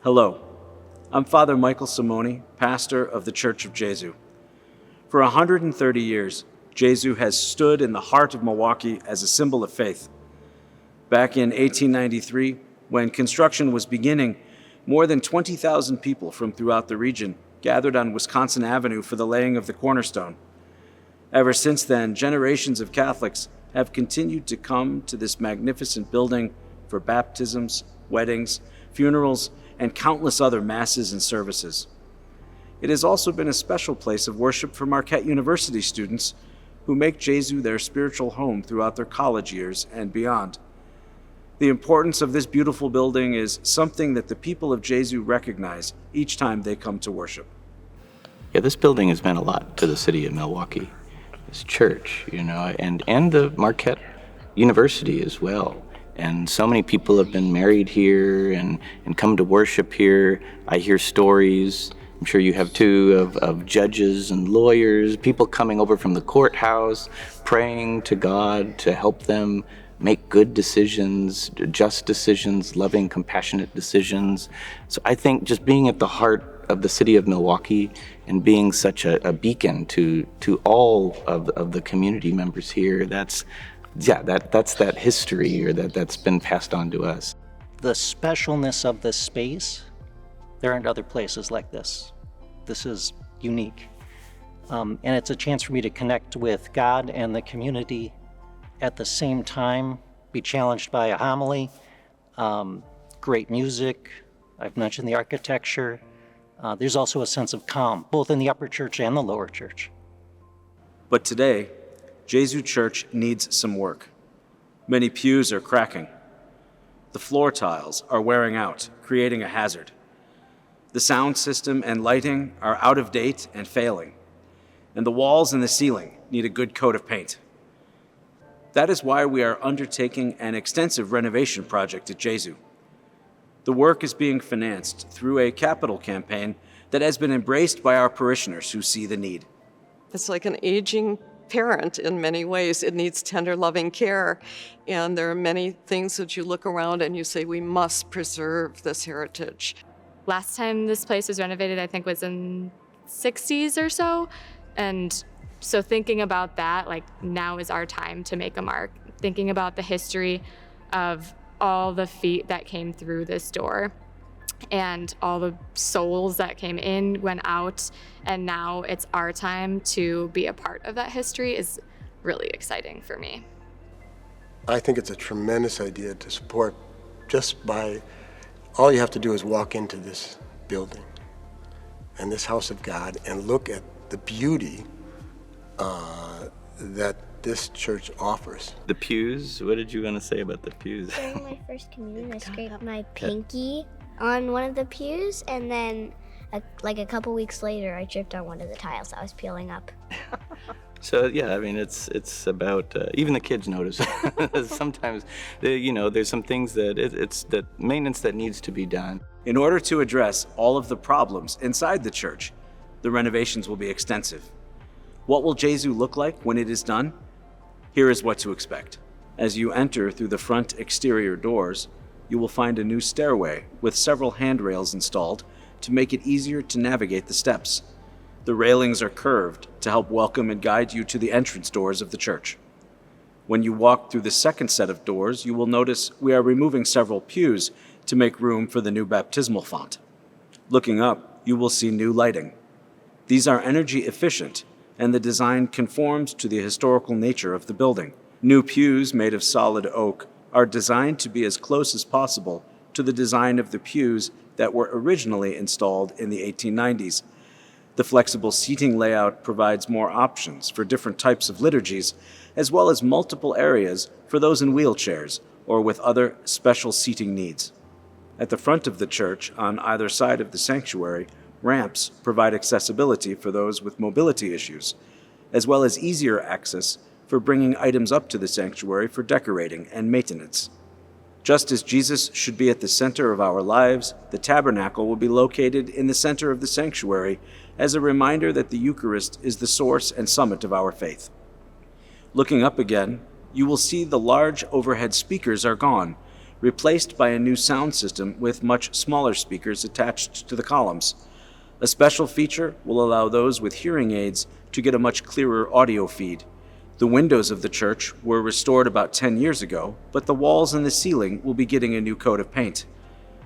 Hello, I'm Father Michael Simoni, pastor of the Church of Gesu. For 130 years, Gesu has stood in the heart of Milwaukee as a symbol of faith. Back in 1893, when construction was beginning, more than 20,000 people from throughout the region gathered on Wisconsin Avenue for the laying of the cornerstone. Ever since then, generations of Catholics have continued to come to this magnificent building for baptisms, weddings, funerals, and countless other masses and services. It has also been a special place of worship for Marquette University students who make Gesu their spiritual home throughout their college years and beyond. The importance of this beautiful building is something that the people of Gesu recognize each time they come to worship. Yeah, this building has meant a lot to the city of Milwaukee, this church, and the Marquette University as well. And so many people have been married here and come to worship here. I hear stories, I'm sure you have too, of judges and lawyers, people coming over from the courthouse, praying to God to help them make good decisions, just decisions, loving, compassionate decisions. So I think just being at the heart of the city of Milwaukee and being such a beacon to all of the community members here, that's that history or that's been passed on to us. The specialness of this space, there aren't other places like this. This is unique. And it's a chance for me to connect with God and the community at the same time, be challenged by a homily, great music. I've mentioned the architecture. There's also a sense of calm, both in the upper church and the lower church. But today, Gesu Church needs some work. Many pews are cracking. The floor tiles are wearing out, creating a hazard. The sound system and lighting are out of date and failing. And the walls and the ceiling need a good coat of paint. That is why we are undertaking an extensive renovation project at Gesu. The work is being financed through a capital campaign that has been embraced by our parishioners who see the need. It's like an aging parent in many ways. It needs tender, loving care. And there are many things that you look around and you say, we must preserve this heritage. Last time this place was renovated, I think, was in 60s or so. And so thinking about that, like, now is our time to make a mark. Thinking about the history of all the feet that came through this door and all the souls that came in, went out, and now it's our time to be a part of that history is really exciting for me. I think it's a tremendous idea to support just by, all you have to do is walk into this building and this house of God and look at the beauty that this church offers. The pews, what did you want to say about the pews? During my first communion, I scraped my pinky on one of the pews, and then a couple weeks later, I tripped on one of the tiles that was peeling up. So yeah, I mean, it's about even the kids notice. Sometimes, there's some things that it's that maintenance that needs to be done. In order to address all of the problems inside the church, the renovations will be extensive. What will Gesu look like when it is done? Here is what to expect. As you enter through the front exterior doors, you will find a new stairway with several handrails installed to make it easier to navigate the steps. The railings are curved to help welcome and guide you to the entrance doors of the church. When you walk through the second set of doors, you will notice we are removing several pews to make room for the new baptismal font. Looking up, you will see new lighting. These are energy efficient, and the design conforms to the historical nature of the building. New pews made of solid oak are designed to be as close as possible to the design of the pews that were originally installed in the 1890s. The flexible seating layout provides more options for different types of liturgies, as well as multiple areas for those in wheelchairs or with other special seating needs. At the front of the church, on either side of the sanctuary, ramps provide accessibility for those with mobility issues, as well as easier access for bringing items up to the sanctuary for decorating and maintenance. Just as Jesus should be at the center of our lives, the tabernacle will be located in the center of the sanctuary as a reminder that the Eucharist is the source and summit of our faith. Looking up again, you will see the large overhead speakers are gone, replaced by a new sound system with much smaller speakers attached to the columns. A special feature will allow those with hearing aids to get a much clearer audio feed. The windows of the church were restored about 10 years ago, but the walls and the ceiling will be getting a new coat of paint.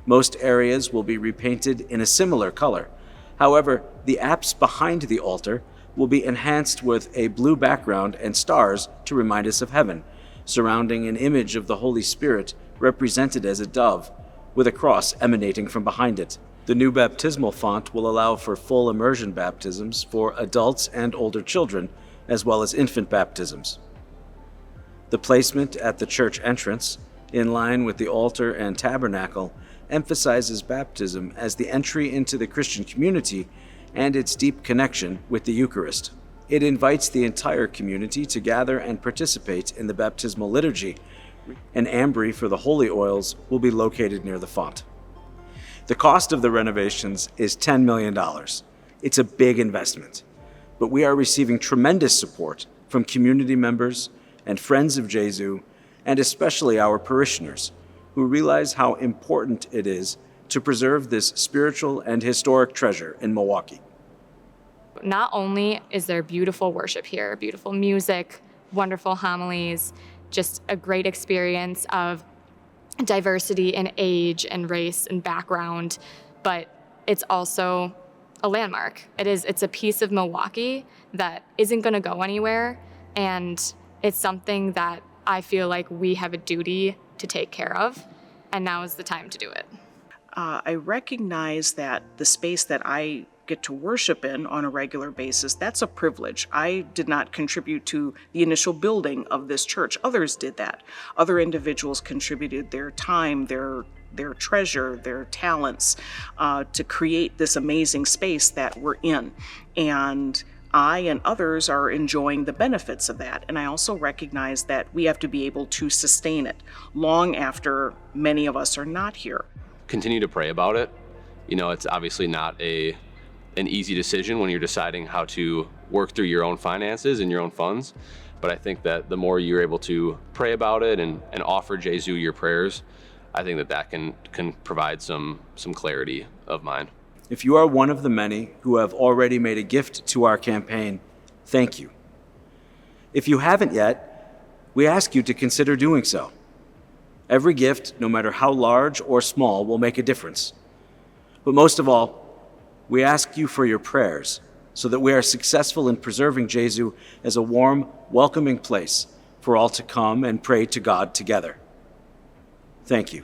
Most areas will be repainted in a similar color. However, the apse behind the altar will be enhanced with a blue background and stars to remind us of heaven, surrounding an image of the Holy Spirit represented as a dove, with a cross emanating from behind it. The new baptismal font will allow for full immersion baptisms for adults and older children, as well as infant baptisms. The placement at the church entrance, in line with the altar and tabernacle, emphasizes baptism as the entry into the Christian community and its deep connection with the Eucharist. It invites the entire community to gather and participate in the baptismal liturgy. An ambry for the holy oils will be located near the font. The cost of the renovations is $10 million. It's a big investment, but we are receiving tremendous support from community members and friends of Gesu, and especially our parishioners, who realize how important it is to preserve this spiritual and historic treasure in Milwaukee. Not only is there beautiful worship here, beautiful music, wonderful homilies, just a great experience of diversity in age and race and background, but it's also a landmark. It's a piece of Milwaukee that isn't going to go anywhere, and it's something that I feel like we have a duty to take care of, and now is the time to do it. I recognize that the space that I get to worship in on a regular basis, that's a privilege. I did not contribute to the initial building of this church. Others did that. Other individuals contributed their time, their treasure, their talents to create this amazing space that we're in. And I and others are enjoying the benefits of that. And I also recognize that we have to be able to sustain it long after many of us are not here. Continue to pray about it. You know, it's obviously not an easy decision when you're deciding how to work through your own finances and your own funds. But I think that the more you're able to pray about it and offer Gesu your prayers, I think that can provide some clarity of mind. If you are one of the many who have already made a gift to our campaign, thank you. If you haven't yet, we ask you to consider doing so. Every gift, no matter how large or small, will make a difference. But most of all, we ask you for your prayers so that we are successful in preserving Gesu as a warm, welcoming place for all to come and pray to God together. Thank you.